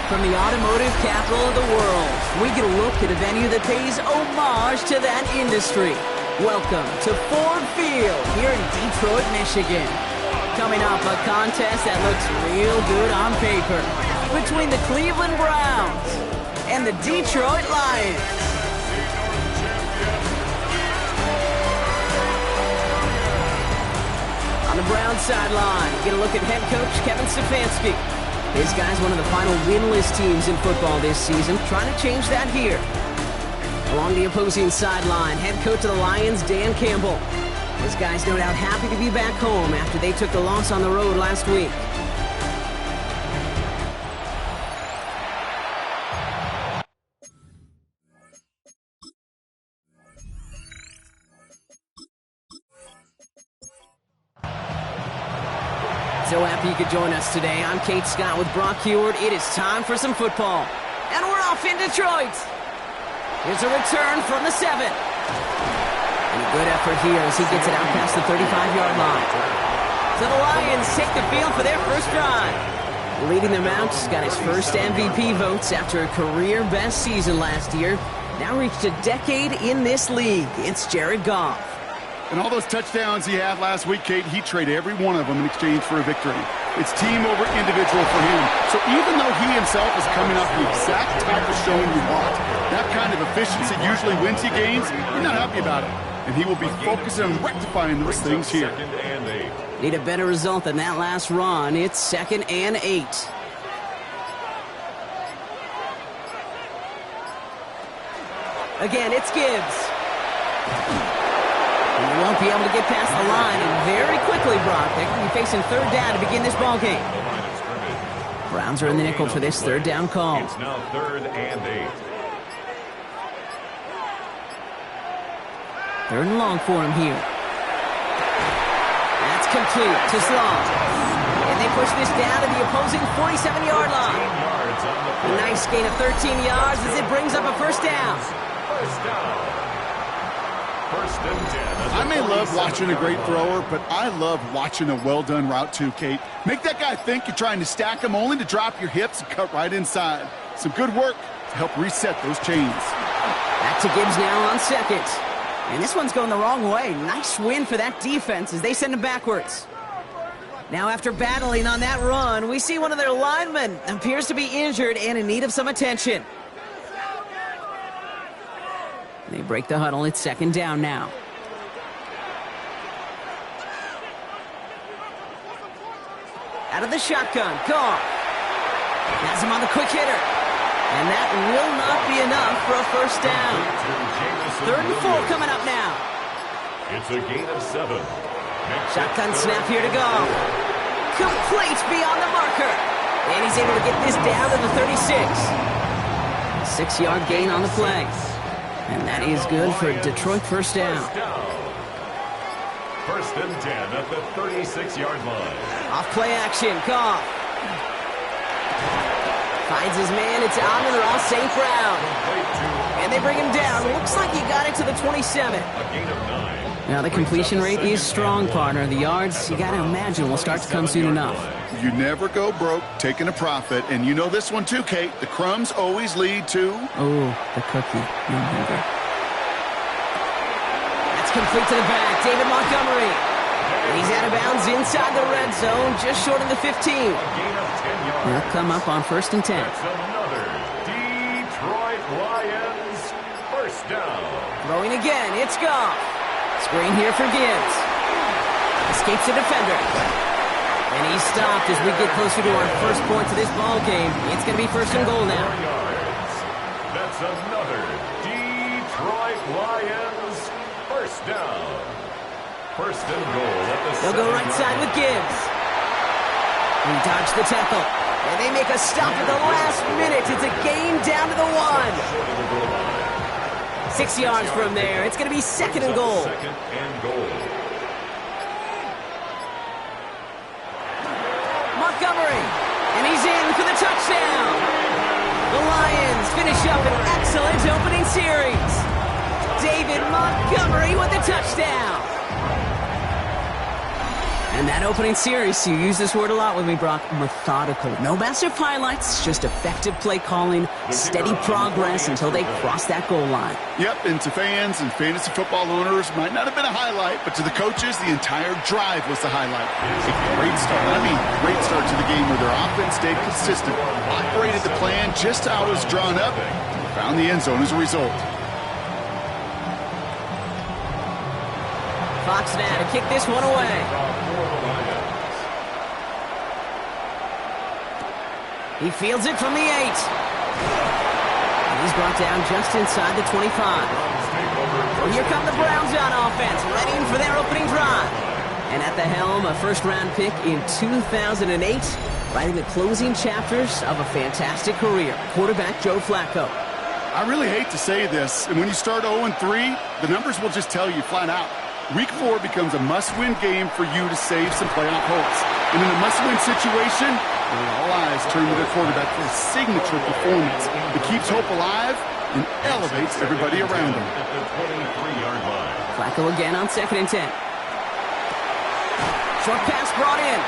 From the automotive capital of the world, we get a look at a venue that pays homage to that industry. Welcome to Ford Field here in Detroit, Michigan. Coming up, a contest that looks real good on paper between the Cleveland Browns and the Detroit Lions. On the Browns sideline, get a look at head coach Kevin Stefanski. His guy's one of the final winless teams in football this season, trying to change that here. Along the opposing sideline, head coach of the Lions, Dan Campbell. His guy's no doubt happy to be back home after they took the loss on the road last week. So happy you could join us today. I'm Kate Scott with Brock Huard. It is time for some football. And we're off in Detroit. Here's a return from the 7. And a good effort here as he gets it out past the 35-yard line. So the Lions take the field for their first drive. Leading them out, got his first MVP votes after a career-best season last year. Now reached a decade in this league. It's Jared Goff. And all those touchdowns he had last week, Kate, he traded every one of them in exchange for a victory. It's team over individual for him. So even though he himself is coming off the exact type of showing you want, that kind of efficiency usually wins you games, you're not happy about it. And he will be focusing on rectifying those things here. Need a better result than that last run. It's 2nd and 8. Again, it's Gibbs. And they won't be able to get past the line, and very quickly, Brock, they could be facing third down to begin this ball game. Browns are in the nickel for this third down call. It's now 3rd and 8. 3rd and long for him here. That's complete to Sloan. And they push this down to the opposing 47-yard line. A nice gain of 13 yards as it brings up a first down. First down. First and 10. I may love watching a great thrower, but I love watching a well-done route too, Kate. Make that guy think you're trying to stack him only to drop your hips and cut right inside. Some good work to help reset those chains. Back to Gibbs now on 2nd. And this one's going the wrong way. Nice win for that defense as they send him backwards. Now after battling on that run, we see one of their linemen appears to be injured and in need of some attention. They break the huddle. It's 2nd down now. Out of the shotgun, Goff. Has him on the quick hitter. And that will not be enough for a first down. 3rd and 4 coming up now. It's a gain of 7. Shotgun snap here to go. Complete beyond the marker. And he's able to get this down to the 36. 6-yard gain on the play. And that is good for Detroit first down. First and 10 at the 36-yard line. Off play action, Goff. Finds his man, it's Amon-Ra St. Brown. And they bring him down. Looks like he got it to the 27. A gain of 9. Now the completion rate is strong, partner. The yards, you got to imagine, will start to come soon enough. You never go broke taking a profit, and you know this one too, Kate. The crumbs always lead to... Oh, the cookie. No hunger. That's complete to the back. David Montgomery. And he's out of bounds inside the red zone, just short of the 15. A gain of 10 yards. They'll come up on 1st and 10. That's another Detroit Lions first down. Throwing again, it's Goff. Screen here for Gibbs. Escapes the defender. And he's stopped as we get closer to our first point to this ball game. It's going to be 1st and goal now. That's another Detroit Lions first down. 1st and goal at the They'll go right side with Gibbs. He dodged the tackle. And they make a stop at the last minute. It's a gain down to the 1. 6 yards from there. It's going to be 2nd and goal. 2nd and goal. Montgomery. And he's in for the touchdown. The Lions finish up an excellent opening series. David Montgomery with the touchdown. And that opening series, you use this word a lot with me, Brock, methodical. No massive highlights, just effective play calling, steady progress until they cross that goal line. Yep, and to fans and fantasy football owners, might not have been a highlight, but to the coaches, the entire drive was the highlight. A great start. Great start to the game where their offense stayed consistent, operated the plan just how it was drawn up, and found the end zone as a result. Fox now to kick this one away. He fields it from the 8. And he's brought down just inside the 25. Well, here come the Browns on offense, ready for their opening drive. And at the helm, a first-round pick in 2008, writing the closing chapters of a fantastic career, quarterback Joe Flacco. I really hate to say this, and when you start 0-3, the numbers will just tell you flat out. Week 4 becomes a must-win game for you to save some playoff hopes. And in a must-win situation, all eyes turn to their quarterback for a signature performance that keeps hope alive and elevates everybody around him. At the 23-yard line. Flacco again on 2nd and 10. Short pass brought in.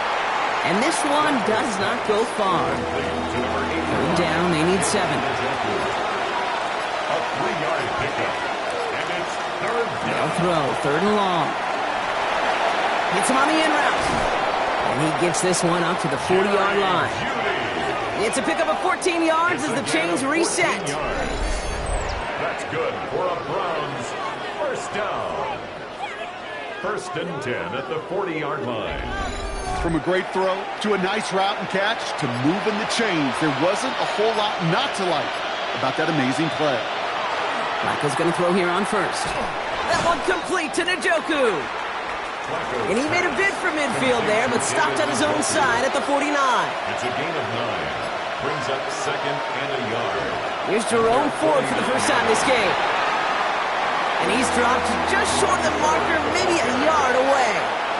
And this one does not go far. Third down, they need 7. A 3-yard pickup. And it's third down. They'll throw, 3rd and long. Hits him on the in route. And he gets this one up to the 40-yard line. It's a pickup of 14 yards as the chains reset. That's good for a Browns first down. 1st and 10 at the 40-yard line. From a great throw to a nice route and catch to moving the chains, there wasn't a whole lot not to like about that amazing play. Flacco's going to throw here on 1st. That one complete to Njoku. And he made a bid for midfield there, but stopped on his own side at the 49. It's a gain of 9. Brings up 2nd and a yard. Here's Jerome Ford for the first time this game. And he's dropped just short of the marker, maybe a yard away.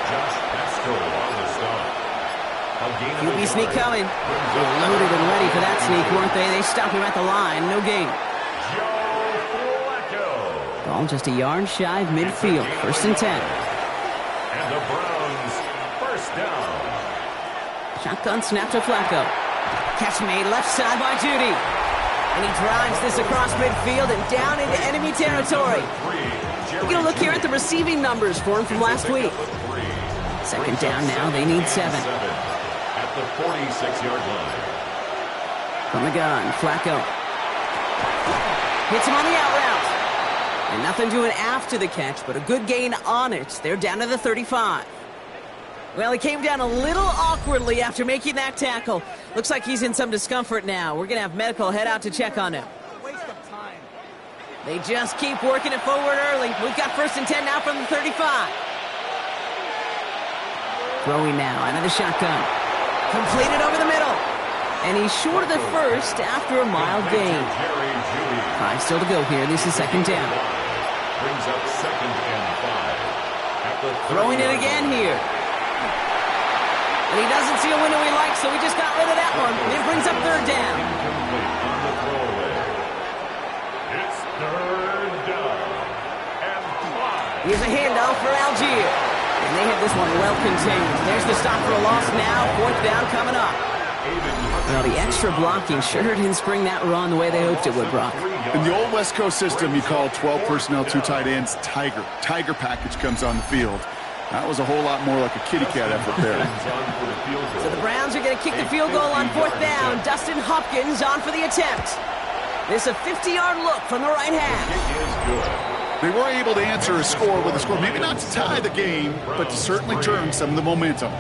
Josh Pascal on the stop. A gain of QB sneak coming. They were loaded and ready for that sneak, weren't they? They stopped him at the line. No gain. Joe Flacco. Ball just a yard shy of midfield. 1st and 10. And the Browns first down. Shotgun snap to Flacco. Catch made left side by Judy. And he drives this across midfield and down into enemy territory. We're going to look here at the receiving numbers for him from last week. 2nd down now, they need 7. At the 46-yard line. From the gun, Flacco. Hits him on the out route. And nothing doing after the catch, but a good gain on it. They're down to the 35. Well, he came down a little awkwardly after making that tackle. Looks like he's in some discomfort now. We're going to have medical head out to check on him. Waste of time. They just keep working it forward early. We've got 1st and 10 now from the 35. Throwing now out of the shotgun. Completed over the middle. And he's short of the 1st after a mild gain. 5 still to go here. This is 2nd down. Brings up 2nd and 5. At the Throwing it again here. And he doesn't see a window he likes, so he just got rid of that one. It brings up 3rd down. Incomplete on the throwaway. It's 3rd down and 5. Here's a handoff for Algier. And they have this one well contained. There's the stop for a loss now. 4th down coming up. Well, the extra blocking sure didn't spring that run the way they hoped it would, Brock. In the old West Coast system, you call 12 personnel, 2 tight ends, Tiger. Tiger package comes on the field. That was a whole lot more like a kitty cat effort there. So the Browns are going to kick the field goal on 4th down. Dustin Hopkins on for the attempt. This is a 50-yard look from the right half. They were able to answer a score with a score, maybe not to tie the game, but to certainly turn some of the momentum.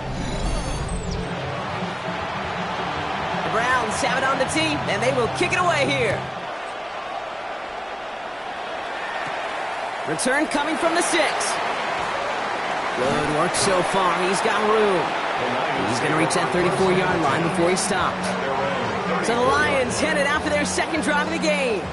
The Browns have it on the tee, and they will kick it away here. Return coming from the 6. Good work so far. He's got room. He's going to reach that 34-yard line before he stopped. So the Lions headed out for their 2nd drive of the game.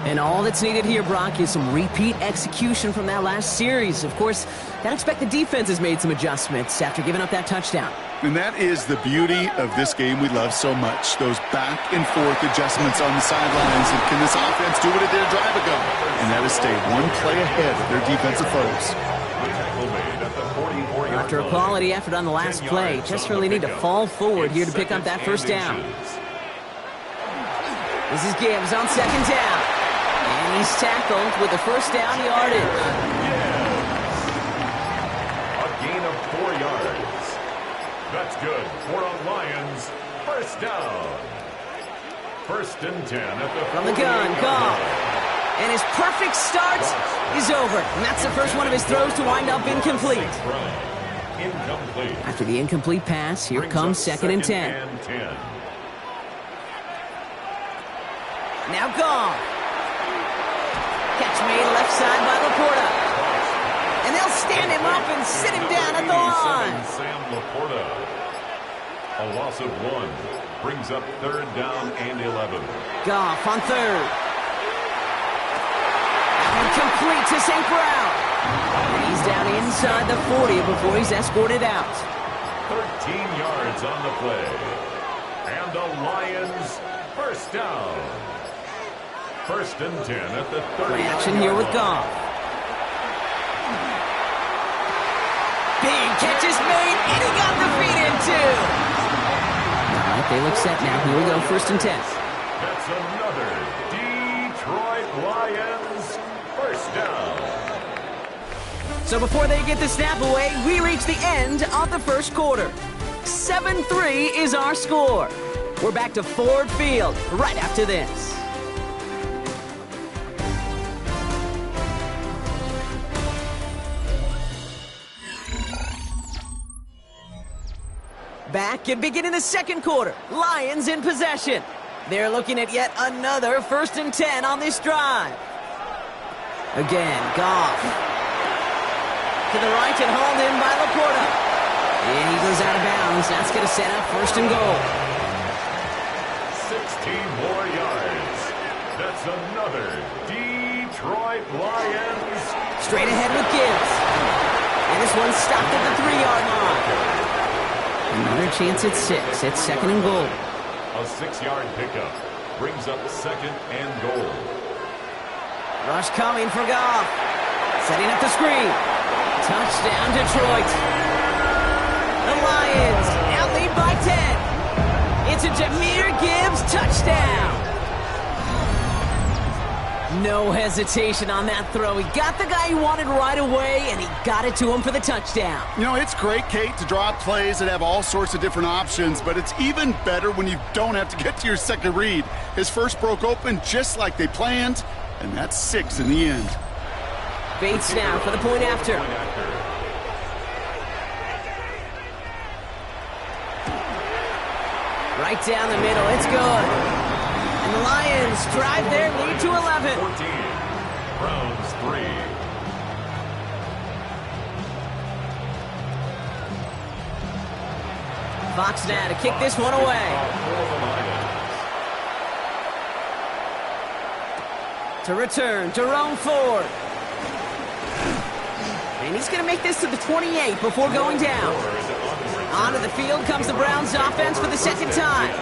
And all that's needed here, Brock, is some repeat execution from that last series. Of course, gotta expect the defense has made some adjustments after giving up that touchdown. And that is the beauty of this game we love so much. Those back and forth adjustments on the sidelines. And can this offense do what it did a drive ago? And that is stay one play ahead of their defensive foes. Tackle made at the 44-yard line. After a quality effort on the last play, just really need to fall forward here to pick up that first down. This is Gibbs on second down. And he's tackled with the first down yardage. A gain of 4 yards. That's good for a Lions first down. First and 10 at the From the gun, Goff. And his perfect start is over. And that's the first one of his throws to wind up incomplete. Incomplete. After the incomplete pass, here comes second and 10. Now Goff. Catch made left side by Laporta. And they'll stand him up and sit him down at the line. Sam Laporta. A loss of 1 brings up third down and 11. Goff on third. And complete to St. Brown. And he's down inside the 40 before he's escorted out. 13 yards on the play. And the Lions first down. First and 10 at the 30. Play action here with Goff. Big catch is made, and he got the feet in too. All right, they look set now. Here we go, first and 10. That's another Detroit Lions first down. So before they get the snap away, we reach the end of the first quarter. 7-3 is our score. We're back to Ford Field right after this. Back and beginning the second quarter. Lions in possession. They're looking at yet another first and 10 on this drive. Again, Goff. To the right and hauled in by Laporta. And he goes out of bounds. That's going to set up first and goal. 16 more yards. That's another Detroit Lions. Straight ahead with Gibbs. And this one's stopped at the 3-yard line. Another chance at 6. It's second and goal. A 6-yard pickup brings up second and goal. Rush coming for Goff. Setting up the screen. Touchdown, Detroit. The Lions now lead by 10. It's a Jahmyr Gibbs touchdown. No hesitation on that throw. He got the guy he wanted right away, and he got it to him for the touchdown. You know, it's great, Kate, to draw up plays that have all sorts of different options, but it's even better when you don't have to get to your second read. His first broke open just like they planned, and that's 6 in the end. Bates now for the point after. Right down the middle. It's good. And the Lions drive their lead to 11. 14. Browns 3. Fox now to kick this one away. To return, Jerome Ford. And he's going to make this to the 28 before going down. Onto the field comes the Browns offense for the second time.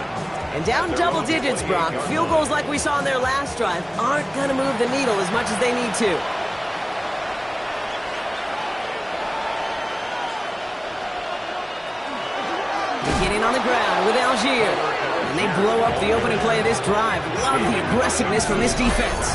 And down double digits, Brock. Field goals like we saw in their last drive aren't going to move the needle as much as they need to. Beginning on the ground with Algier. And they blow up the opening play of this drive. Love the aggressiveness from this defense.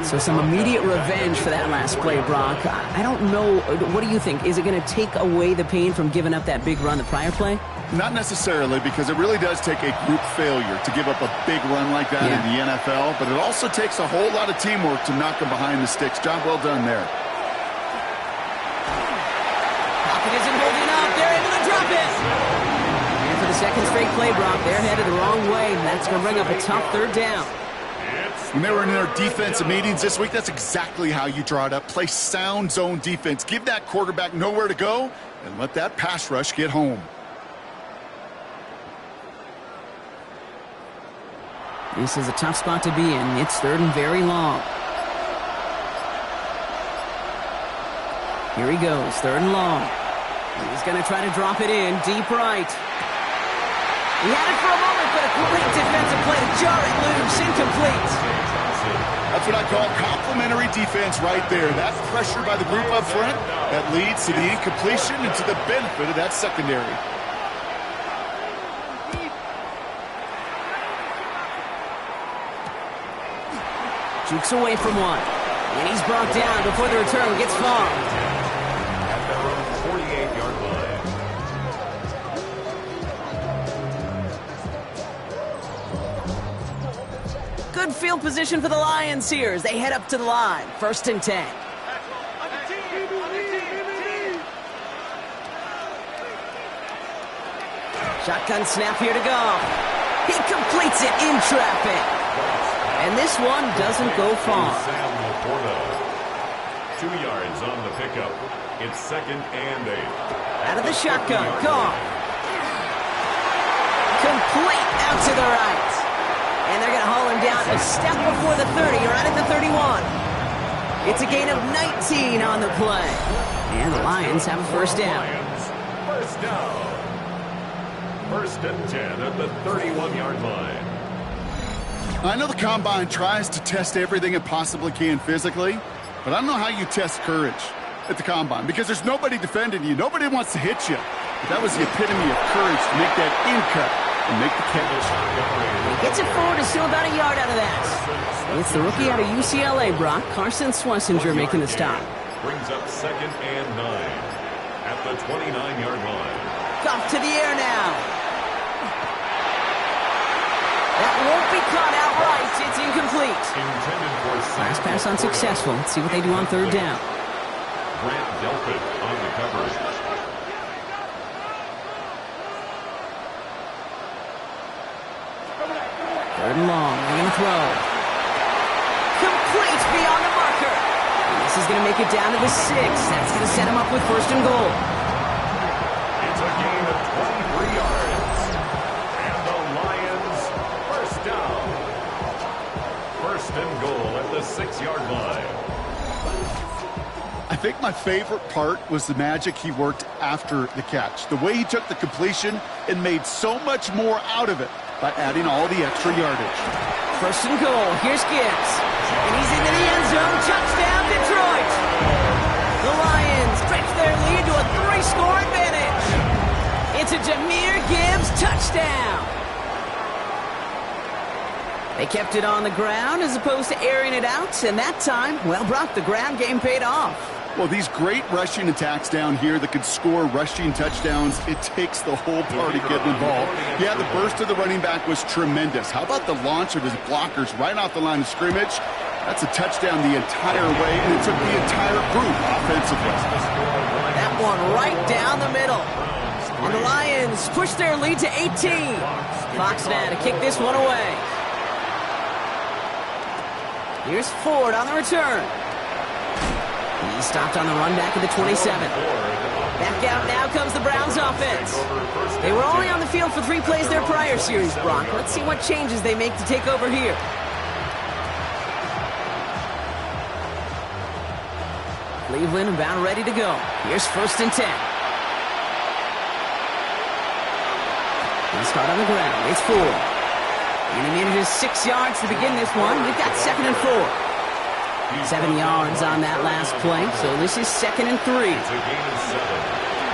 So some immediate revenge for that last play, Brock. I don't know. What do you think? Is it going to take away the pain from giving up that big run the prior play? Not necessarily, because it really does take a group failure to give up a big run like that in the NFL, but it also takes a whole lot of teamwork to knock them behind the sticks. Job well done there. Pocket isn't holding up. They're able to drop it. And for the second straight play, Brock, they're headed the wrong way. That's going to bring up a tough third down. When they were in their defensive meetings this week, that's exactly how you draw it up. Play sound zone defense. Give that quarterback nowhere to go and let that pass rush get home. This is a tough spot to be in. It's third and very long. Here he goes, third and long. He's going to try to drop it in, deep right. He had it for a moment, but a great defensive play to jar it loose, incomplete. That's what I call complementary defense right there. That pressure by the group up front, that leads to the incompletion and to the benefit of that secondary. Jukes away from one. And he's brought down before the return gets far. At their own 48-yard line. Good field position for the Lions here as they head up to the line. 1st and 10. Shotgun snap here to go. He completes it in traffic. And this one doesn't go far. Sam Laporta. 2 yards on the pickup. It's 2nd and 8. Out of the shotgun. Gone. Complete out to the right. And they're going to haul him down a step before the 30, right at the 31. It's a gain of 19 on the play. And the Lions have a 1st down. Lions, 1st down. 1st and 10 at the 31-yard line. I know the Combine tries to test everything it possibly can physically, but I don't know how you test courage at the Combine because there's nobody defending you. Nobody wants to hit you. But that was the epitome of courage to make that in cut and make the catch. He gets it forward, is still about a yard out of that. It's the rookie out of UCLA, Brock. Carson Swessinger making the stop. Brings up 2nd and 9 at the 29-yard line. Off to the air now. That won't be caught outright. It's incomplete. Intended for Last pass unsuccessful. Let's see what they do on 3rd down. Grant Delpit on the coverage. Third and long. They're going to throw. Complete beyond the marker. And this is going to make it down to the 6. That's going to set him up with 1st and goal. It's a gain of 23 yards. And the Lions, 1st down. 1st and goal at the 6-yard line. I think my favorite part was the magic he worked after the catch. The way he took the completion and made so much more out of it by adding all the extra yardage. 1st and goal. Here's Gibbs. And he's into the end zone. Touchdown, Detroit. The Lions stretch their lead to a 3-score advantage. It's a Jahmyr Gibbs touchdown. They kept it on the ground as opposed to airing it out. And that time, well, Brock, the ground game paid off. Well, these great rushing attacks down here that could score rushing touchdowns, it takes the whole party getting involved. Yeah, the burst of the running back was tremendous. How about the launch of his blockers right off the line of scrimmage? That's a touchdown the entire way, and it took the entire group offensively. That one right down the middle. And the Lions push their lead to 18. Fox now to kick this one away. Here's Ford on the return. He stopped on the run back at the 27. Back out now comes the Browns offense. They were only on the field for 3 plays their prior series, Brock. Let's see what changes they make to take over here. Cleveland about ready to go. Here's 1st and 10. They start on the ground. It's Ford. And he manages 6 yards to begin this one. We've got 2nd and 4. 7 yards on that last play, so this is 2nd and 3.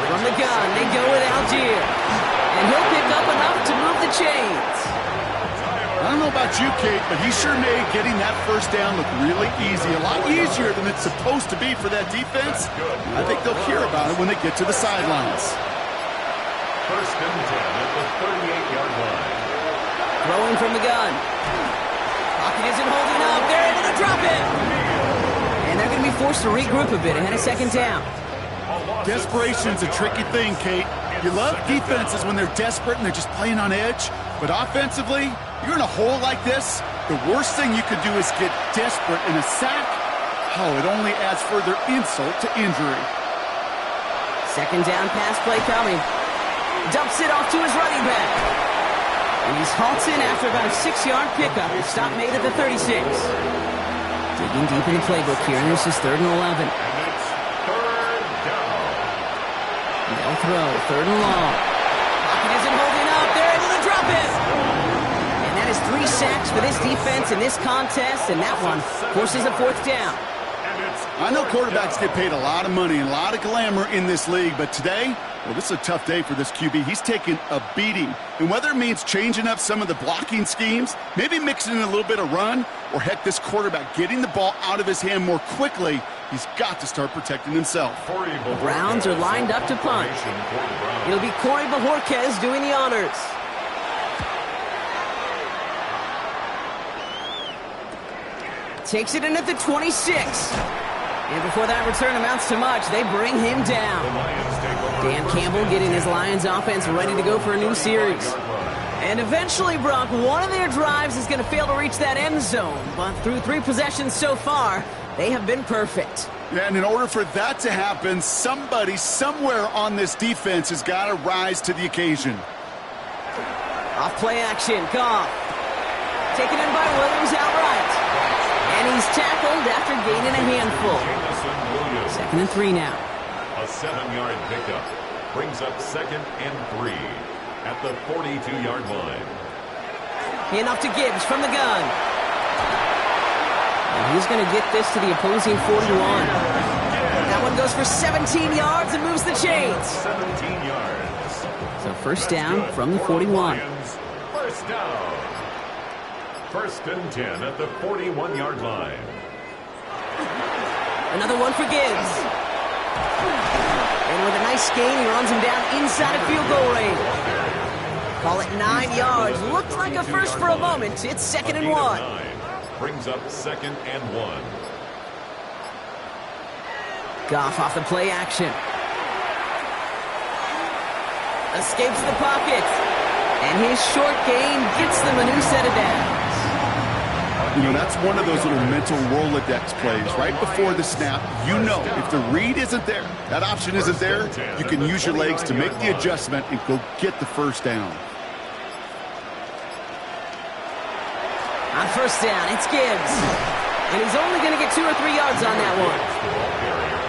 From the gun, they go with Algier. And he'll pick up enough to move the chains. I don't know about you, Kate, but he sure made getting that 1st down look really easy. A lot easier than it's supposed to be for that defense. I think they'll hear about it when they get to the sidelines. 1st and 10 at the 38-yard line. Throwing from the gun. Pocket isn't holding up. They're into the drop-in. And they're going to be forced to regroup a bit ahead of 2nd down. Desperation's a tricky thing, Kate. You love defenses when they're desperate and they're just playing on edge. But offensively, you're in a hole like this, the worst thing you could do is get desperate in a sack. Oh, it only adds further insult to injury. 2nd down pass play coming. Dumps it off to his running back. And he's halted after about a 6-yard pickup. The stop made at the 36. Digging deep in the playbook here, and this is 3rd and 11. And it's 3rd down. They'll throw, 3rd and long. Pocket isn't holding up. They're able to drop it. And that is 3 3 sacks for this defense in this contest, and that one forces a 4th down. I know quarterbacks get paid a lot of money and a lot of glamour in this league, but today, well, this is a tough day for this QB. He's taking a beating. And whether it means changing up some of the blocking schemes, maybe mixing in a little bit of run, or heck, this quarterback getting the ball out of his hand more quickly, he's got to start protecting himself. The Browns are lined up to punt. It'll be Corey Bojorquez doing the honors. Takes it in at the 26. And before that return amounts to much, they bring him down. Dan Campbell getting his Lions offense ready to go for a new series. And eventually, Brock, one of their drives is going to fail to reach that end zone. But through 3 possessions so far, they have been perfect. Yeah, and in order for that to happen, somebody somewhere on this defense has got to rise to the occasion. Off play action, Goff. Taken in by Williams outright. And he's tackled after gaining a handful. 2nd and 3 now. A 7-yard pickup brings up 2nd and 3 at the 42-yard line. Handoff to Gibbs from the gun. And he's going to get this to the opposing 41. That one goes for 17 yards and moves the chains. 17 yards. So 1st down from the 41. First down. 1st and 10 at the 41-yard line. Another one for Gibbs. And with a nice gain, he runs him down inside of field goal range. Call it 9 yards. Looked like a first for a moment. It's 2nd and 1. Brings up 2nd and 1. Goff off the play action. Escapes the pocket. And his short gain gets them a new set of downs. You know, that's one of those little mental Rolodex plays. Right before the snap, you know if the read isn't there, that option isn't there, you can use your legs to make the adjustment and go get the 1st down. On 1st down, it's Gibbs. And he's only going to get 2 or 3 yards on that one.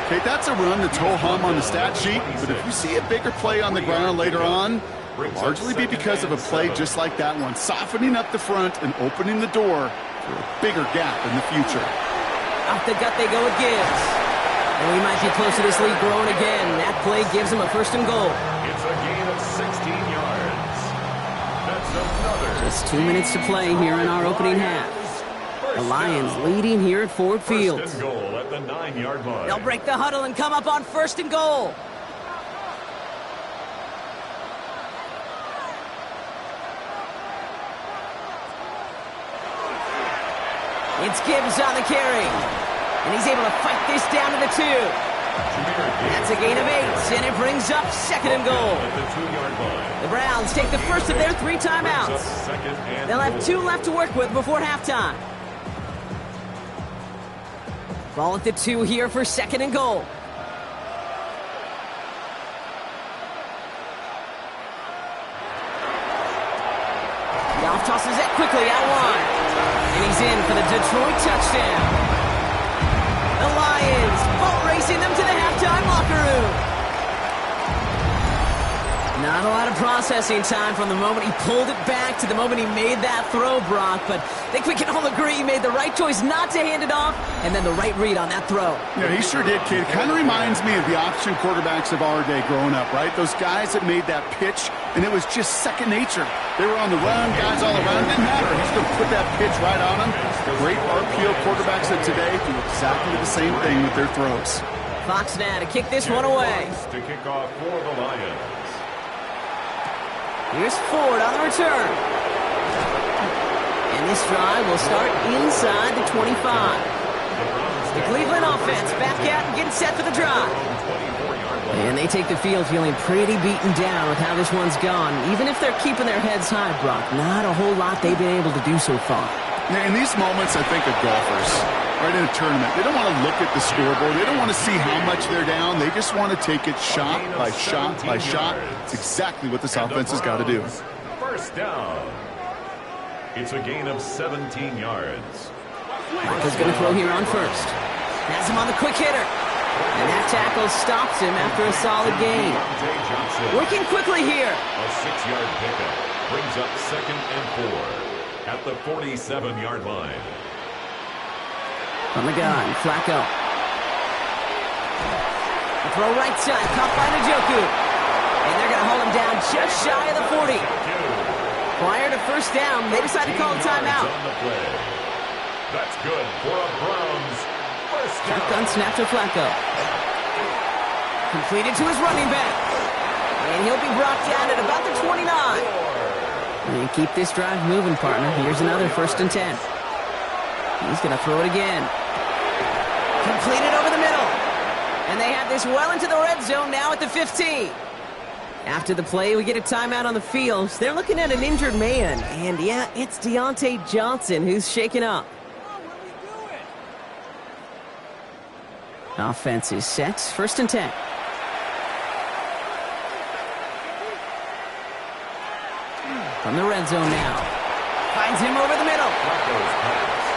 Okay, that's a run that's ho-hum on the stat sheet, but if you see a bigger play on the ground later on, largely be because of a play just like that one, softening up the front and opening the door for a bigger gap in the future. Off the gut they go with Gibbs. And we might be close to this lead growing again. That play gives him a 1st and goal. It's a gain of 16 yards. That's another. Just 2 minutes to play here in our opening half. The Lions leading here at Ford Field. 1st and goal at the 9-yard line. They'll break the huddle and come up on 1st and goal. It's Gibbs on the carry. And he's able to fight this down to the 2. That's a gain of 8, and it brings up 2nd and goal. At the 2-yard line. The Browns take the first of their 3 timeouts. They'll have 2 left to work with before halftime. Ball at the 2 here for 2nd and goal. Goff tosses it quickly out wide. And he's in for the Detroit touchdown. The Lions boat racing them to the halftime locker room. Not a lot of processing time from the moment he pulled it back to the moment he made that throw, Brock. But I think we can all agree he made the right choice not to hand it off, and then the right read on that throw. Yeah, he sure did, kid. Kind of reminds me of the option quarterbacks of our day growing up, right? Those guys that made that pitch, and it was just second nature. They were on the run, guys all around. It didn't matter. He's going to put that pitch right on them. Great RPO quarterbacks of today do exactly the same thing with their throws. Fox now to kick this one away. To kick off for the Lions. Here's Ford on the return. And this drive will start inside the 25. The Cleveland offense back out and getting set for the drive. And they take the field feeling pretty beaten down with how this one's gone. Even if they're keeping their heads high, Brock, not a whole lot they've been able to do so far. Yeah, in these moments, I think of golfers, right, in a tournament. They don't want to look at the scoreboard. They don't want to see how much they're down. They just want to take it shot by shot by shot. It's exactly what this offense has got to do. First down. It's a gain of 17 yards. Broncos going to throw here on first. Has him on the quick hitter. And that tackle stops him after a solid gain. Working quickly here. A 6-yard pickup brings up 2nd and 4. at the 47-yard line. From the gun, Flacco. A throw right side, caught by Njoku. And they're going to hold him down just shy of the 40. Prior to first down, they decided to call a timeout. On the play. That's good for a Browns first down. Shotgun snap to Flacco. Completed to his running back. And he'll be brought down at about the 29. And keep this drive moving, partner. Here's another 1st and 10. He's going to throw it again. Completed over the middle. And they have this well into the red zone now at the 15. After the play, we get a timeout on the field. They're looking at an injured man. And yeah, it's Deontay Johnson who's shaken up. Offense is set. 1st and 10. From the red zone now. Finds him over the middle.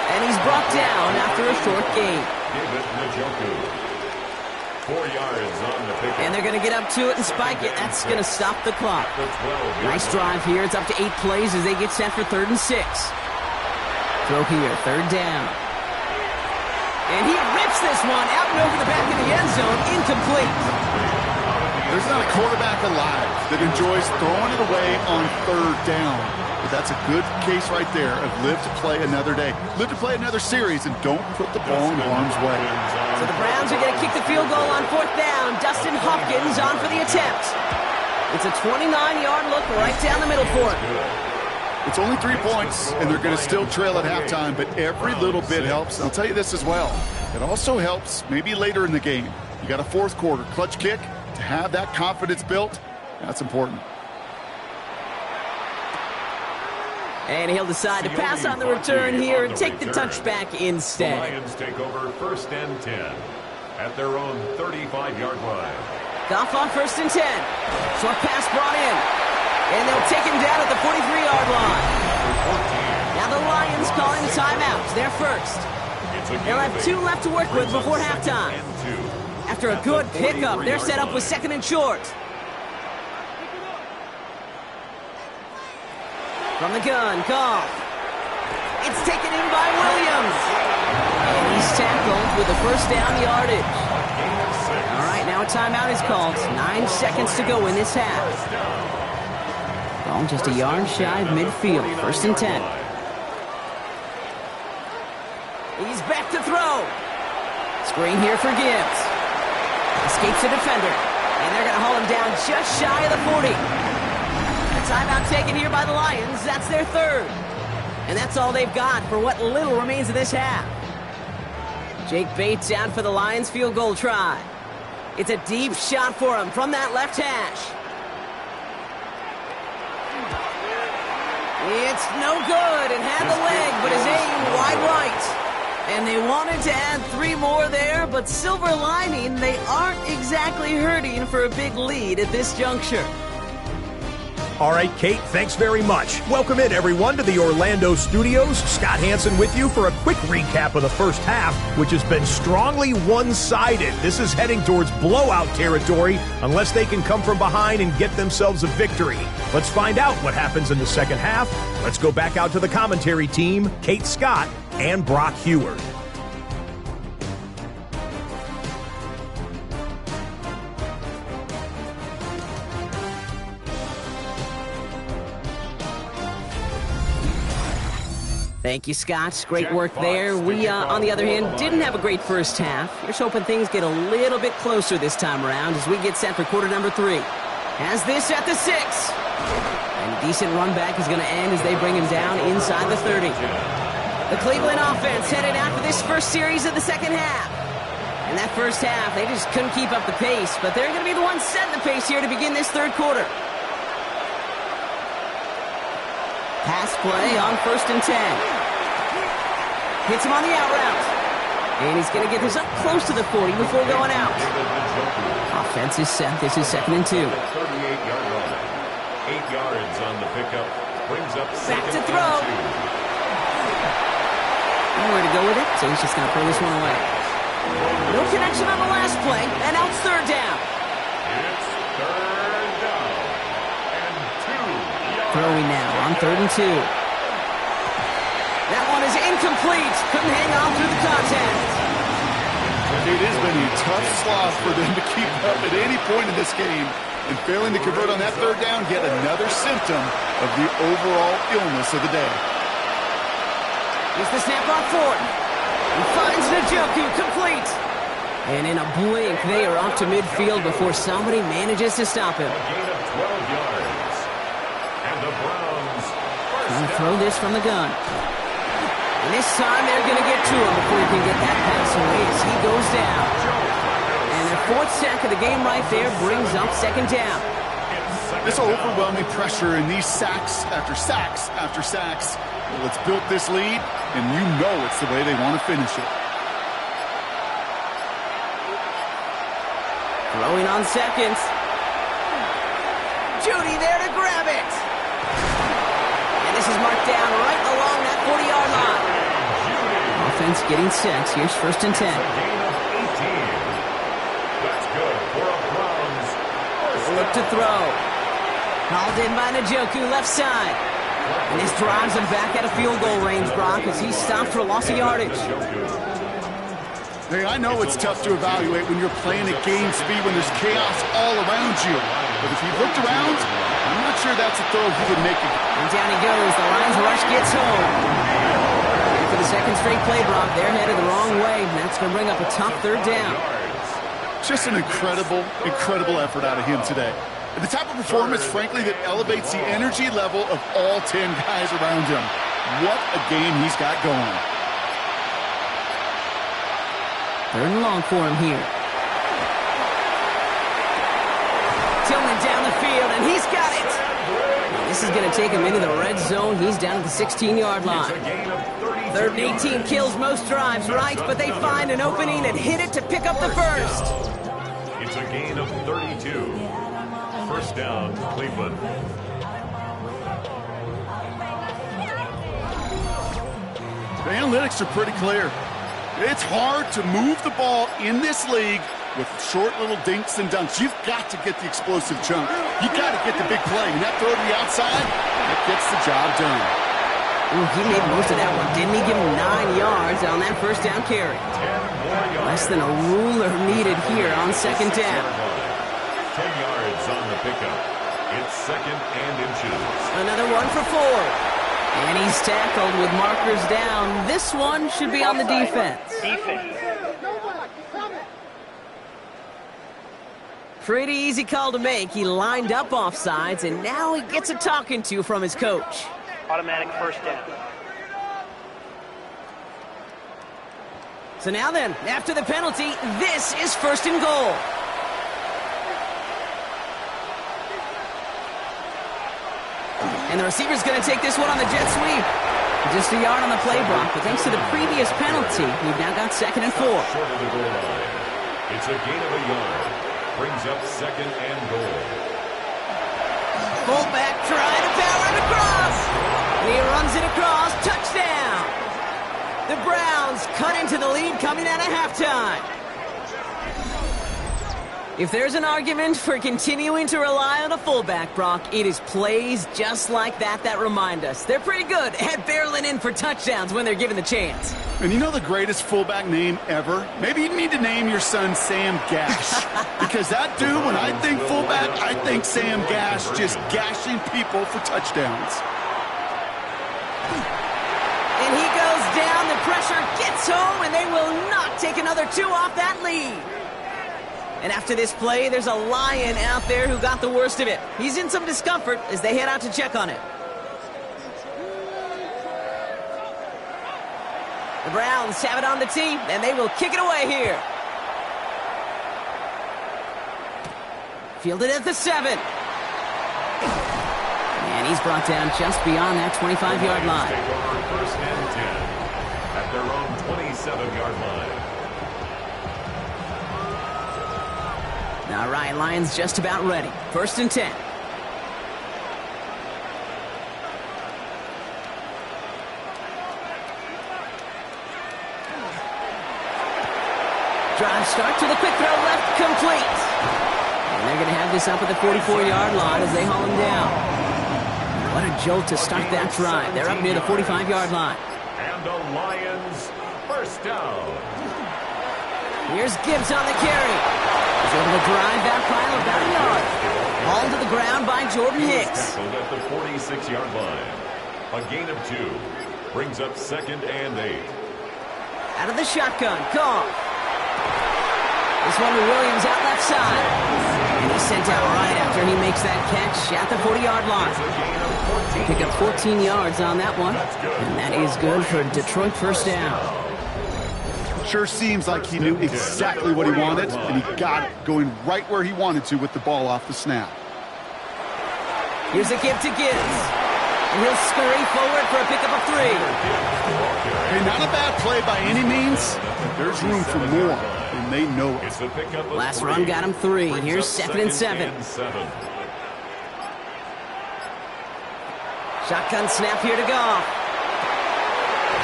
And he's brought down after a short gain. David Njoku. 4 yards on the pick. And they're going to get up to it and spike it. That's going to stop the clock. Nice drive here. It's up to 8 plays as they get set for 3rd and 6. Throw here, 3rd down. And he rips this one out and over the back of the end zone. Incomplete. There's not a quarterback alive that enjoys throwing it away on 3rd down. But that's a good case right there of live to play another day. Live to play another series and don't put the ball in harm's way. So the Browns are going to kick the field goal on 4th down. Dustin Hopkins on for the attempt. It's a 29-yard look right down the middle for him. It's only 3 points, and they're going to still trail at halftime, but every little bit helps. And I'll tell you this as well. It also helps maybe later in the game. You got a 4th quarter clutch kick. To have that confidence built, that's important. And he'll decide to pass on the return here and take the touchback The instead. Lions take over 1st and 10 at their own 35-yard line. Goff on 1st and 10. Short pass brought in. And they'll take him down at the 43-yard line. Now the Lions calling the timeout. They're first. They'll have 2 left to work with before halftime. After a good pickup, they're set up with 2nd and short. From the gun, Goff. It's taken in by Williams. And he's tackled with a 1st down yardage. All right, now a timeout is called. 9 seconds to go in this half. Ball just a yard shy of midfield. 1st and 10. He's back to throw. Screen here for Gibbs. Escapes a defender. And they're going to hold him down just shy of the 40. A timeout taken here by the Lions. That's their 3rd. And that's all they've got for what little remains of this half. Jake Bates out for the Lions field goal try. It's a deep shot for him from that left hash. It's no good. It had the leg, but his aim wide right. And they wanted to add 3 more there, but silver lining, they aren't exactly hurting for a big lead at this juncture. All right, Kate, thanks very much. Welcome in, everyone, to the Orlando studios. Scott Hansen with you for a quick recap of the first half, which has been strongly one-sided. This is heading towards blowout territory unless they can come from behind and get themselves a victory. Let's find out what happens in the second half. Let's go back out to the commentary team, Kate Scott and Brock Heward. Thank you, Scott. Great work there. We, on the other hand, didn't have a great first half. Here's hoping things get a little bit closer this time around as we get set for quarter number 3. Has this at the 6. And a decent run back is going to end as they bring him down inside the 30. The Cleveland offense headed out for this first series of the second half. And that first half, they just couldn't keep up the pace, but they're going to be the ones setting the pace here to begin this 3rd quarter. Pass play on 1st and 10. Hits him on the out route. And he's going to get this up close to the 40 before going out. Offense is set. This is 2nd and 2. 38-yard line. 8 yards on the pickup. Brings up back to throw. Nowhere to go with it, so he's just going to throw this one away. No connection on the last play, and now it's 3rd down. It's 3rd down. And 2 yards. Throwing now on 3rd and 2. is incomplete. Couldn't hang on through the contact. It has been a tough slog for them to keep up at any point in this game. And failing to convert on that third down, yet another symptom of the overall illness of the day. Here's the snap on fourth. He finds Njoku complete. And in a blink, they are off to midfield before somebody manages to stop him. A gain of 12 yards. And the Browns Gonna throw this from the gun. And this time they're going to get to him before he can get that pass away as he goes down. And their fourth sack of the game right there brings up second down. This overwhelming pressure and these sacks after sacks after sacks. Well, it's built this lead, and you know it's the way they want to finish it. Throwing on seconds. Judy there to grab it. And this is marked down right along that 40-yard line. Offense getting set. Here's first and 10. gain of 18. That's good for a Browns first Look to throw. Hauled in by Njoku, left side. And this drives him back out of field goal range, Brock, as he stopped for a loss of yardage. Hey, I know it's tough to evaluate when you're playing at game speed when there's chaos all around you. But if he looked around, I'm not sure that's a throw he would make it. And down he goes. The Lions rush gets home. And for the second straight play, Brock, they're headed the wrong way. And that's going to bring up a tough third down. Just an incredible, incredible effort out of him today. And the type of performance, frankly, that elevates the energy level of all 10 guys around him. What a game he's got going. Third and long for him here. Tillman down the field, and he's got it. This is going to take him into the red zone. He's down at the 16-yard line. Third and 18 kills most drives, right? But they find an opening and hit it to pick up the first. It's a gain of 32. First down, Cleveland. The analytics are pretty clear. It's hard to move the ball in this league with short little dinks and dunks. You've got to get the explosive chunk. You've got to get the big play. And that throw to the outside, that gets the job done. Ooh, he made most of that one, didn't he? Give him 9 yards on that first down carry. Less than a ruler needed here on second down. 10 yards on the pickup. It's second and inches. Another one for 4. And he's tackled with markers down. This one should be on the defense. Pretty easy call to make. He lined up offsides, and now he gets a talking to from his coach. Automatic first down. So now then, after the penalty, this is first and goal. And the receiver's going to take this one on the jet sweep. Just a yard on the play block, but thanks to the previous penalty, we've now got second and 4. Short of the goal line. It's a gain of a yard. Brings up second and goal. Fullback trying to power it across. And he runs it across. Touchdown. The Browns cut into the lead coming out of halftime. If there's an argument for continuing to rely on a fullback, Brock, it is plays just like that remind us. They're pretty good at barreling in for touchdowns when they're given the chance. And you know the greatest fullback name ever? Maybe you need to name your son Sam Gash. Because that dude, when I think fullback, I think Sam Gash just gashing people for touchdowns. And he goes down, the pressure gets home, and they will not take another 2 off that lead. And after this play, there's a Lion out there who got the worst of it. He's in some discomfort as they head out to check on it. The Browns have it on the tee, and they will kick it away here. Fielded at the 7. And he's brought down just beyond that 25-yard line. Take over first and 10 at their own 27-yard line. All right, Lions just about ready. First and 10. Drive start to the quick throw left, complete. And they're going to have this up at the 44-yard line as they haul him down. What a jolt to start that drive. They're up near the 45-yard line. And the Lions first down. Here's Gibbs on the carry. He's able to drive that pile about a yard. Ball to the ground by Jordan Hicks. Tackled at the 46-yard line. A gain of 2. Brings up 2nd and 8. Out of the shotgun. Goff. This one to Williams out left side. And he's sent out right after he makes that catch at the 40-yard line. They pick up 14 yards on that one. And that is good for Detroit first down. Sure seems like he knew exactly what he wanted, and he got it going right where he wanted to with the ball off the snap. Here's a give to Gibbs. And he'll scurry forward for a pickup of 3. Hey, not a bad play by any means, but there's room for more, and they know it. Last run got him 3. Here's 2nd and 7. Shotgun snap here to Goff.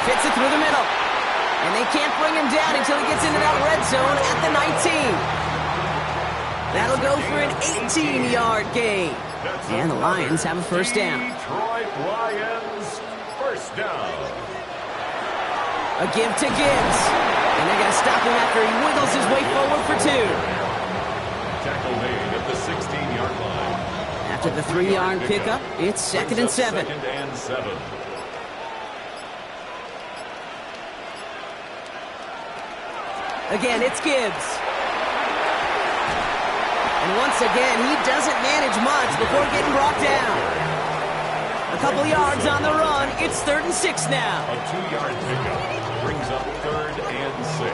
Fits it through the middle. And they can't bring him down until he gets into that red zone at the 19. That'll go for an 18-yard gain. And the Lions have a first down. Detroit Lions first down. A give to Gibbs. And they're going to stop him after he wiggles his way forward for 2. Tackle made at the 16-yard line. After the 3-yard pickup, it's 2nd and 7. 2nd and 7. Again, it's Gibbs. And once again, he doesn't manage much before getting brought down. A couple yards on the run. It's 3rd and 6 now. A 2-yard pickup brings up 3rd and 6.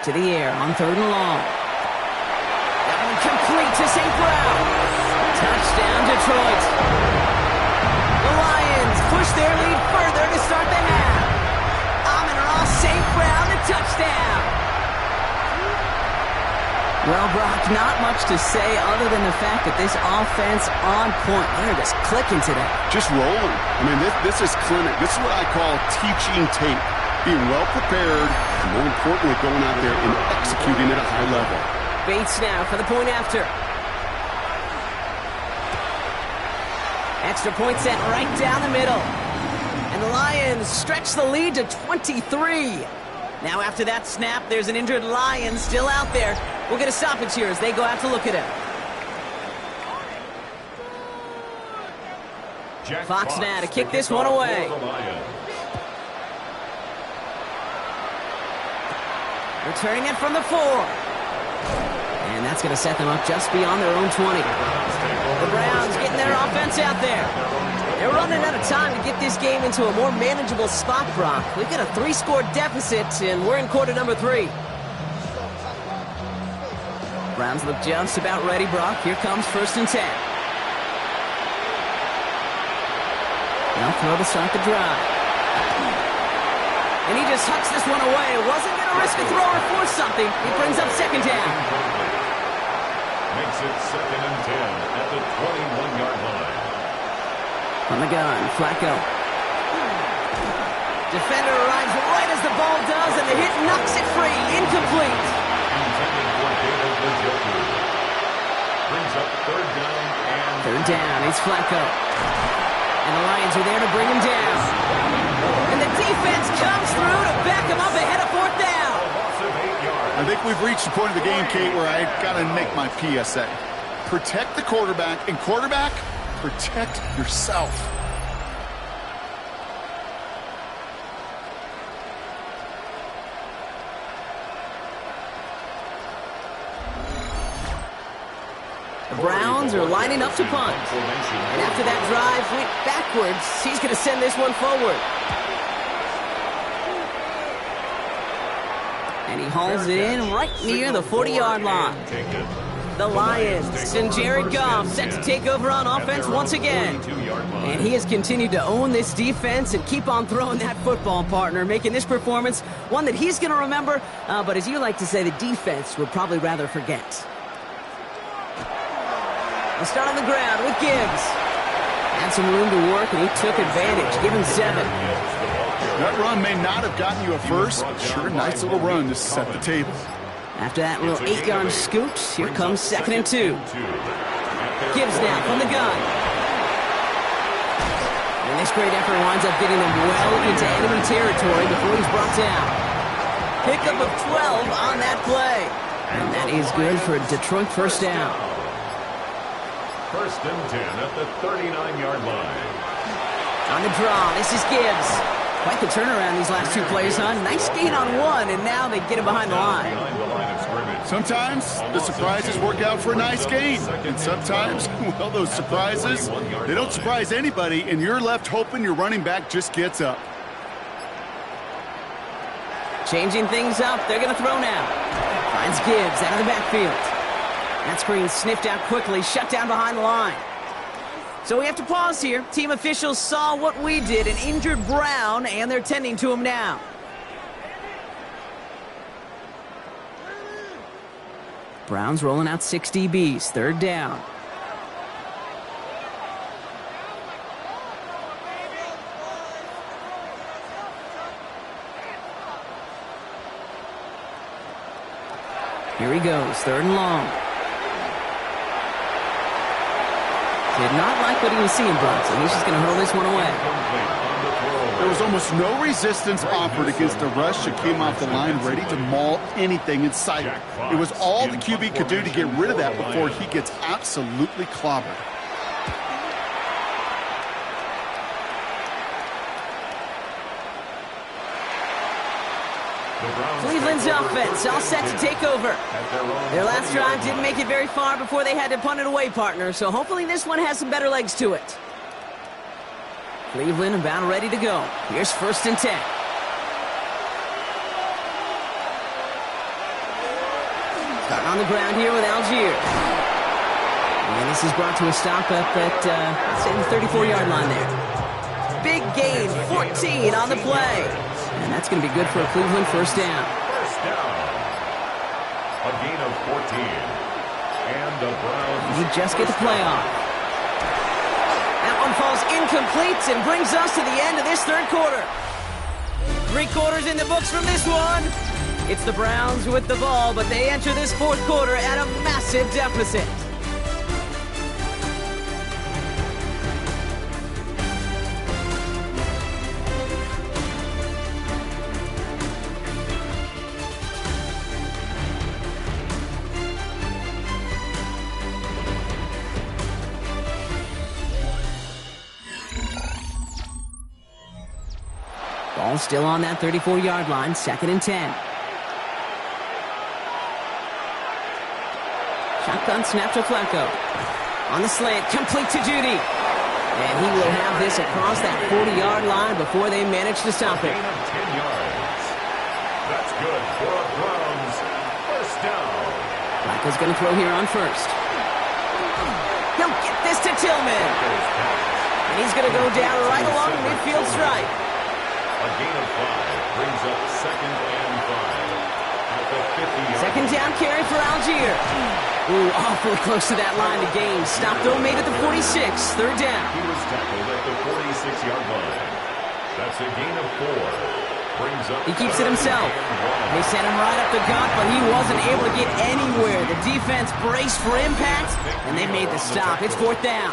To the air on 3rd and long. That one complete to St. Brown. Touchdown, Detroit. The Lions push their lead further to start the half. Amon-Ra St. Brown, the touchdown. Well, Brock, not much to say other than the fact that this offense on point. They're just clicking today. Just rolling. I mean, this is clinic. This is what I call teaching tape. Being well prepared, and more importantly, going out there and executing at a high level. Bates now for the point after. Extra point set right down the middle. And the Lions stretch the lead to 23. Now after that snap, there's an injured Lion still out there. We'll get a stoppage here as they go out to look at him. Fox now to kick this one away. Returning it from the 4. And that's going to set them up just beyond their own 20. The Browns getting their offense out there. They're running out of time to get this game into a more manageable spot, Brock. We've got a 3-score deficit, and we're in quarter number 3. Browns look just about ready, Brock. Here comes 1st and 10. Now throw to start the drive. And he just hucks this one away. Wasn't going to risk a throw or force something. He brings up 2nd down. Makes it 2nd and 10 at the 21-yard line. On the gun, Flacco. Defender arrives right as the ball does, and the hit knocks it free. Incomplete. Intended for David Njoku. Brings up 3rd down and 3rd down, it's Flacco. And the Lions are there to bring him down. And the defense comes through to back him up ahead of 4th down. a loss of 8 yards. I think we've reached the point of the game, Kate, where I got to make my PSA. Protect the quarterback, and quarterback, protect yourself. The Browns are lining up to punt. And after that drive went backwards, he's going to send this one forward. And he hauls it in right near the 40-yard line. The Lions and Jared Goff set to take over on offense once again. And he has continued to own this defense and keep on throwing that football, partner, making this performance one that he's going to remember, but as you like to say, the defense would probably rather forget. We'll start on the ground with Gibbs. Had some room to work, and he took advantage. Give him 7. That run may not have gotten you a first, but sure, nice little run to set the table. After that little 8-yard scoot, here comes 2nd and 2. Gibbs now from the gun. And this great effort winds up getting them well into enemy territory before he's brought down. Pickup of 12 on that play. And that is good for a Detroit first down. First and 10 at the 39-yard line. On the draw, this is Gibbs. Quite the turnaround these last two plays, huh? Nice gain on one, and now they get him behind the line. Sometimes the surprises work out for a nice gain. And sometimes, well, those surprises, they don't surprise anybody, and you're left hoping your running back just gets up. Changing things up, they're going to throw now. Finds Gibbs out of the backfield. That screen sniffed out quickly, shut down behind the line. So we have to pause here. Team officials saw what we did, an injured Brown, and they're tending to him now. Brown's rolling out 6 DBs, third down. Here he goes, third and long. Did not like what he was seeing, Bronson. He's just going to hurl this one away. There was almost no resistance offered against the rush that came off the line ready to maul anything in sight. It was all the QB could do to get rid of that before he gets absolutely clobbered. Cleveland's offense all set to take over. Their last drive didn't make it very far before they had to punt it away, partner, so hopefully this one has some better legs to it. Cleveland about ready to go. Here's first and 10. Starting on the ground here with Algier. And this is brought to a stop up at, say, the 34-yard line there. Big gain, 14 on the play. And that's going to be good for a Cleveland first down. First down. A gain of 14. And the Browns. He just get the play off. That one falls incomplete and brings us to the end of this third quarter. 3 quarters in the books from this one. It's the Browns with the ball, but they enter this fourth quarter at a massive deficit. Ball still on that 34-yard line, second and 10. Shotgun snap to Flacco. On the slant, complete to Judy. And he will have this across that 40-yard line before they manage to stop it. Gain of 10 yards. That's good for a Browns first down. Flacco's going to throw here on first. He'll get this to Tillman. And he's going to go down right along the midfield stripe. A gain of 5 brings up second and 5 at the 50-yard. Second down carry for Algier. Ooh, awfully close to that line to gain. Stop though, made at the 46. Third down. He was tackled at the 46-yard line. That's a gain of 4. Brings up. He keeps it himself. They sent him right up the gut, but he wasn't able to get anywhere. The defense braced for impact, and they made the stop. It's fourth down.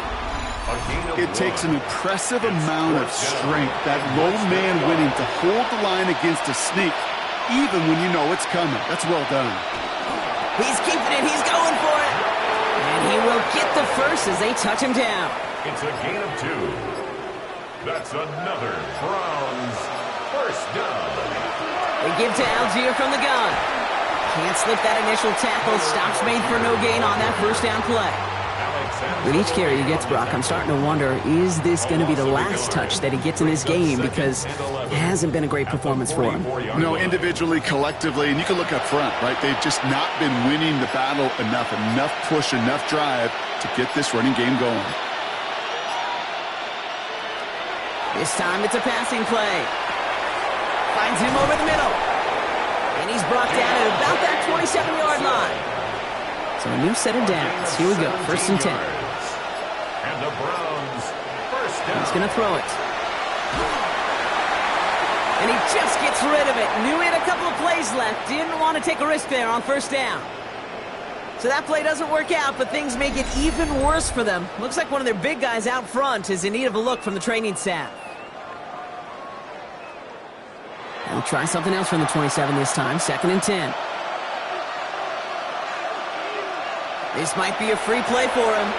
It takes an impressive amount of strength, that low man winning, to hold the line against a sneak, even when you know it's coming. That's well done. He's keeping it. He's going for it. And he will get the first as they touch him down. It's a gain of 2. That's another Browns first down. They give to Algier from the gun. Can't slip that initial tackle. Stops made for no gain on that first down play. With each carry he gets, Brock, I'm starting to wonder, is this going to be the last touch that he gets in this game? Because it hasn't been a great performance for him. No, individually, collectively, and you can look up front, right? They've just not been winning the battle enough push, enough drive to get this running game going. This time it's a passing play. Finds him over the middle. And he's brought down at about that 27-yard line. So a new set of downs. Here we go, first and 10. And the Browns first down. He's going to throw it. And he just gets rid of it. Knew he had a couple of plays left. Didn't want to take a risk there on first down. So that play doesn't work out, but things make it even worse for them. Looks like one of their big guys out front is in need of a look from the training staff. We'll try something else from the 27 this time. 2nd and 10. This might be a free play for him.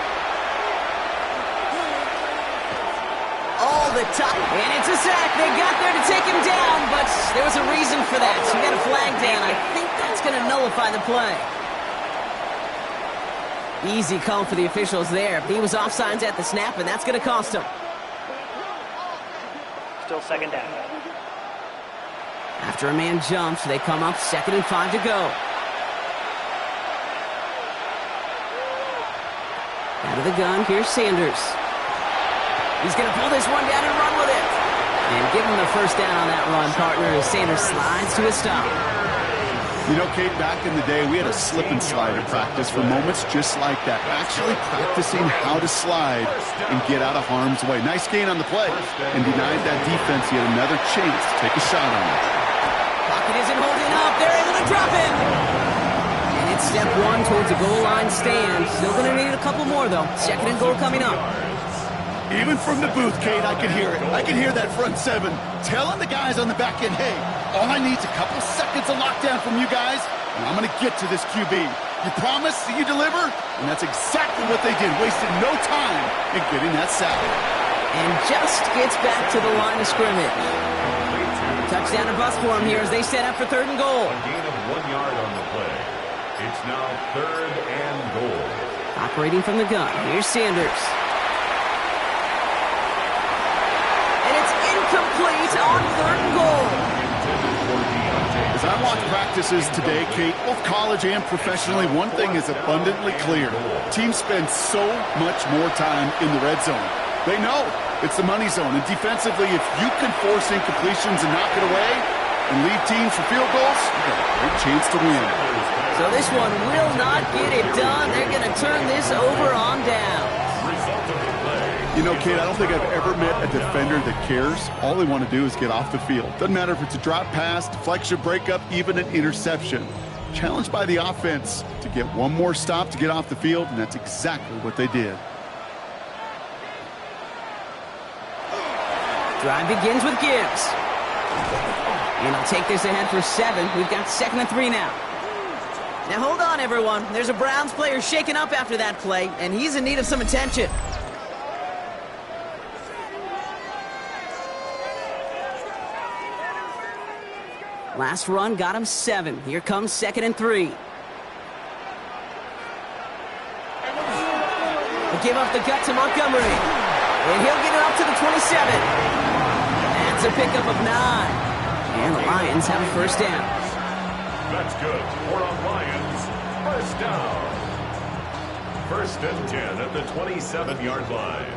All the time. And it's a sack. They got there to take him down, but there was a reason for that. So you got a flag down. I think that's going to nullify the play. Easy call for the officials there. He was offsides at the snap, and that's going to cost him. Still 2nd down. After a man jumps, they come up 2nd and 5 to go. Out of the gun, here's Sanders. He's going to pull this one down and run with it. And give him the first down on that run, partner, as Sanders slides to a stop. You know, Kate, back in the day, we had a slip and slide at practice for moments just like that. Actually practicing how to slide and get out of harm's way. Nice gain on the play, and denied that defense yet another chance to take a shot on it. Pocket isn't holding up. They're able to drop him. And it's step 1 towards a goal line stand. Still going to need a couple more, though. 2nd and goal coming up. Even from the booth, Kate, I can hear it. I can hear that front 7 telling the guys on the back end, hey, all I need is a couple seconds of lockdown from you guys, and I'm going to get to this QB. You promise that you deliver? And that's exactly what they did. Wasted no time in getting that sack. And just gets back to the line of scrimmage. Touchdown or bust for him here as they set up for 3rd and goal. A gain of 1 yard on the play. It's now 3rd and goal. Operating from the gun. Here's Sanders. Complete on 3rd and goal. As I watch practices today, Kate, both college and professionally, one thing is abundantly clear. Teams spend so much more time in the red zone. They know it's the money zone. And defensively, if you can force incompletions and knock it away and lead teams for field goals, you've got a great chance to win. So this one will not get it done. They're going to turn this over on down. You know, Kate, I don't think I've ever met a defender that cares. All they want to do is get off the field. Doesn't matter if it's a drop pass, deflection, breakup, even an interception. Challenged by the offense to get one more stop to get off the field, and that's exactly what they did. Drive begins with Gibbs. And he'll take this ahead for 7. We've got 2nd and 3 now. Now hold on, everyone. There's a Browns player shaken up after that play, and he's in need of some attention. Last run got him 7. Here comes 2nd and 3. They give up the gut to Montgomery. And he'll get it up to the 27. That's a pickup of 9. And the Lions have a first down. That's good for the Lions. First down. 1st and 10 at the 27-yard line.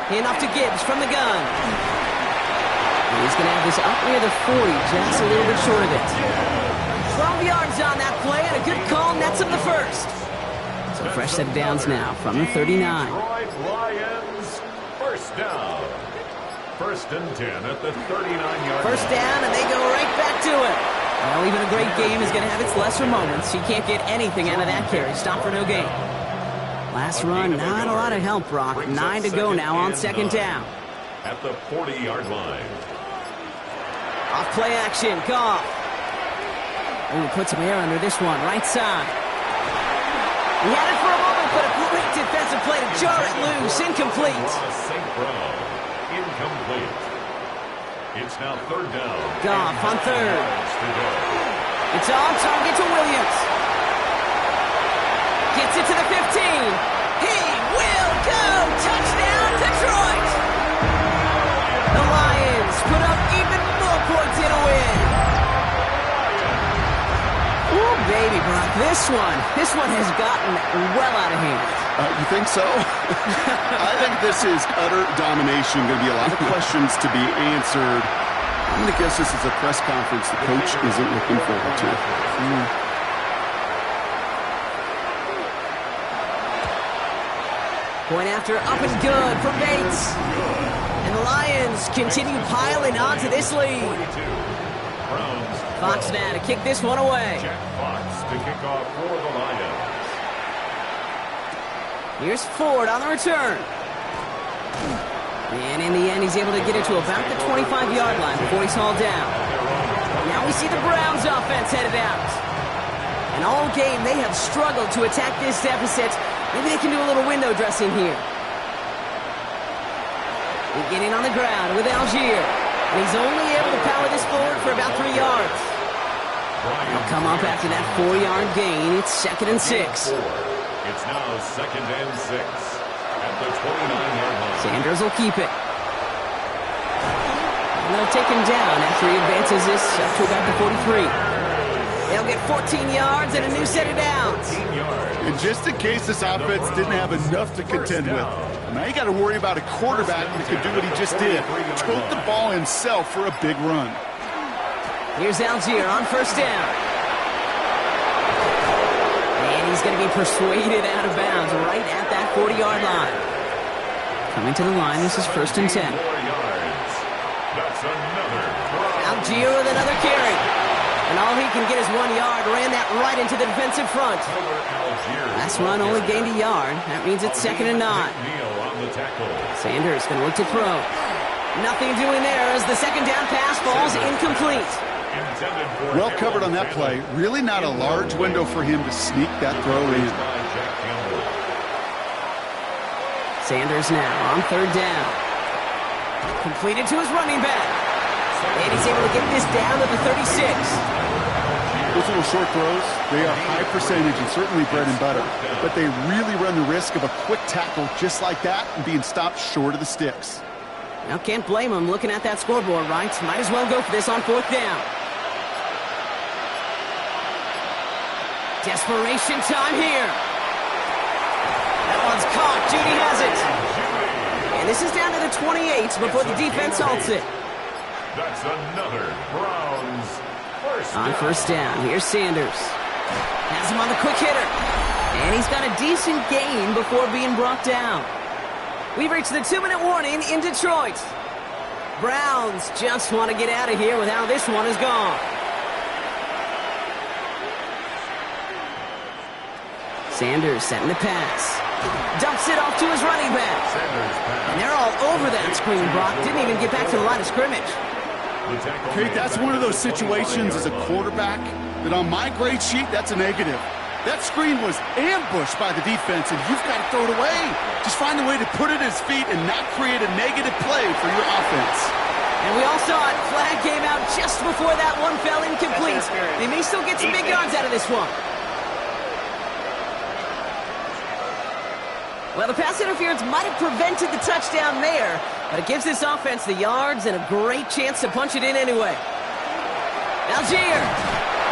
Hand off to Gibbs from the gun. And he's going to have this up near the 40, just a little bit short of it. 12 yards on that play, and a good call nets him the first. So fresh set of downs now from the 39. Detroit Lions, first down. 1st and 10 at the 39-yard line. First down, and they go right back to it. Well, even a great game is going to have its lesser moments. You can't get anything out of that carry. Stop for no gain. Last run, not a lot of help, Brock. 9 to go now on 2nd down. At the 40-yard line. Off play action, Goff. Ooh, put some air under this one, right side. He had it for a moment, but a great defensive play to jar it loose. Incomplete. St. Brown, incomplete. It's now 3rd down. Goff on 3rd. It's on target to Williams. Gets it to the 15. He will go. Touchdown, Detroit. The Lions put up even more points in a win. Ooh, baby, Brock. This one has gotten well out of hand. You think so? I think this is utter domination. Going to be a lot of questions to be answered. I'm going to guess this is a press conference the coach isn't looking forward to. Point after, up and good from Bates. And the Lions continue piling onto this lead. 42. Browns. Fox now to kick this one away. Jack Fox to kick off for the Lions. Here's Ford on the return. And in the end, he's able to get it to about the 25-yard line before he's hauled down. Now we see the Browns offense headed out. And all game, they have struggled to attack this deficit. Maybe they can do a little window dressing here. Beginning on the ground with Algier. And he's only able to power this forward for about 3 yards. They'll come up after that 4-yard gain. It's 2nd and 6. It's now 2nd and 6 at the 29-yard line. Sanders will keep it. And they'll take him down after he advances this up to about the 43. They'll get 14 yards and a new set of downs. And just in case this offense didn't have enough to contend with, now you got to worry about a quarterback that could do what he just did. Tote the ball himself for a big run. Here's Algier on 1st down. And he's going to be persuaded out of bounds right at that 40-yard line. Coming to the line, this is 1st and 10. That's another. Algier with another carry. And all he can get is 1 yard. Ran that right into the defensive front. Last run only gained a yard. That means it's 2nd and 9. Sanders going to look to throw. Nothing doing there as the 2nd down pass falls incomplete. Well covered on that play. Really not a large window for him to sneak that throw in. Sanders now on 3rd down. Completed to his running back. And he's able to get this down to the 36. Those little short throws, they are high percentage and certainly bread and butter. But they really run the risk of a quick tackle just like that and being stopped short of the sticks. Now can't blame him looking at that scoreboard, right? Might as well go for this on 4th down. Desperation time here. That one's caught. Judy has it. And this is down to the 28 before the defense halts it. That's another Browns first on down. 1st down, here's Sanders. Has him on the quick hitter. And he's got a decent gain before being brought down. We've reached the 2-minute warning in Detroit. Browns just want to get out of here with how this one is gone. Sanders setting the pass. Dumps it off to his running back. And they're all over that screen, Brock. Didn't even get back to the line of scrimmage. Okay, that's one of those situations as a quarterback that on my grade sheet, that's a negative. That screen was ambushed by the defense, and you've got to throw it away. Just find a way to put it at his feet and not create a negative play for your offense. And we all saw it. Flag came out just before that one fell incomplete. They may still get some big yards out of this one. Well, the pass interference might have prevented the touchdown there, but it gives this offense the yards and a great chance to punch it in anyway. Algier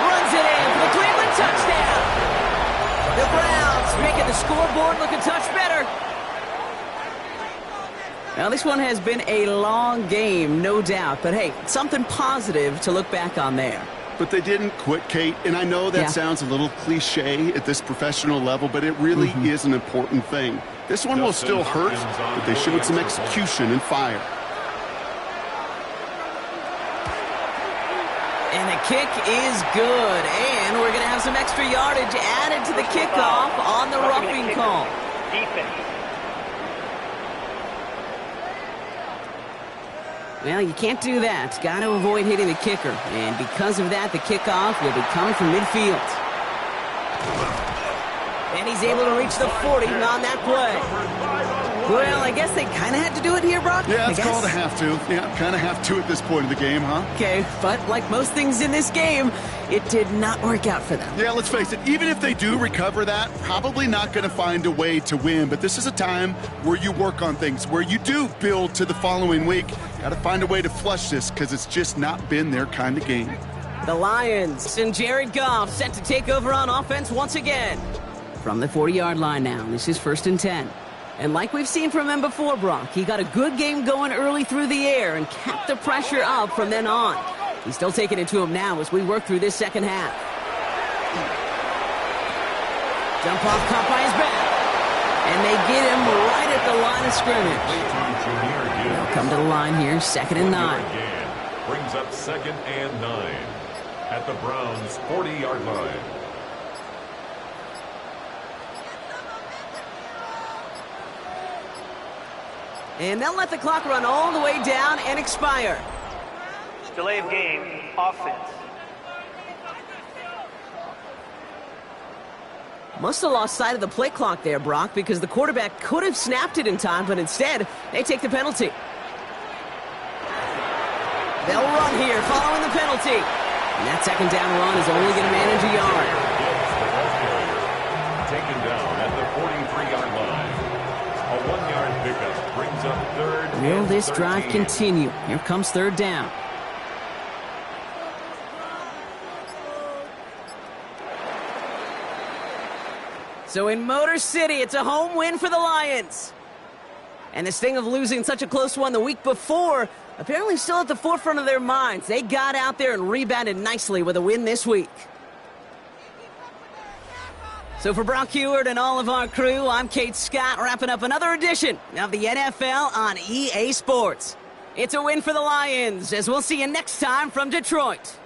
runs it in for the Cleveland touchdown. The Browns making the scoreboard look a touch better. Now, this one has been a long game, no doubt, but hey, something positive to look back on there. But they didn't quit, Kate, and I know that sounds a little cliche at this professional level, but it really is an important thing. This one will still hurt, but they showed some execution and fire. And the kick is good, and we're going to have some extra yardage added to the kickoff on the roughing call. Well, you can't do that. Got to avoid hitting the kicker. And because of that, the kickoff will be coming from midfield. And he's able to reach the 40 on that play. Well, I guess they kind of had to do it here, Brock. Yeah, it's called a have to. Yeah, kind of have to at this point in the game, huh? Okay, but like most things in this game, it did not work out for them. Yeah, let's face it. Even if they do recover that, probably not going to find a way to win. But this is a time where you work on things, where you do build to the following week. Got to find a way to flush this because it's just not been their kind of game. The Lions and Jared Goff set to take over on offense once again. From the 40-yard line now, this is 1st and 10. And like we've seen from him before, Brock, he got a good game going early through the air and kept the pressure up from then on. He's still taking it to him now as we work through this second half. Jump off caught by his back. And they get him right at the line of scrimmage. They'll come to the line here, 2nd and 9. Again, brings up 2nd and 9 at the Browns' 40-yard line. And they'll let the clock run all the way down and expire. Delay of game, offense. Must have lost sight of the play clock there, Brock, because the quarterback could have snapped it in time, but instead, they take the penalty. They'll run here following the penalty. And that 2nd down run is only going to manage a yard. Taken down at the 43-yard line. A 1-yard pickup brings up 3rd. Will this 13. drive continue? Here comes 3rd down. So in Motor City, it's a home win for the Lions. And the sting of losing such a close one the week before, apparently still at the forefront of their minds. They got out there and rebounded nicely with a win this week. So for Brock Huard and all of our crew, I'm Kate Scott, wrapping up another edition of the NFL on EA Sports. It's a win for the Lions, as we'll see you next time from Detroit.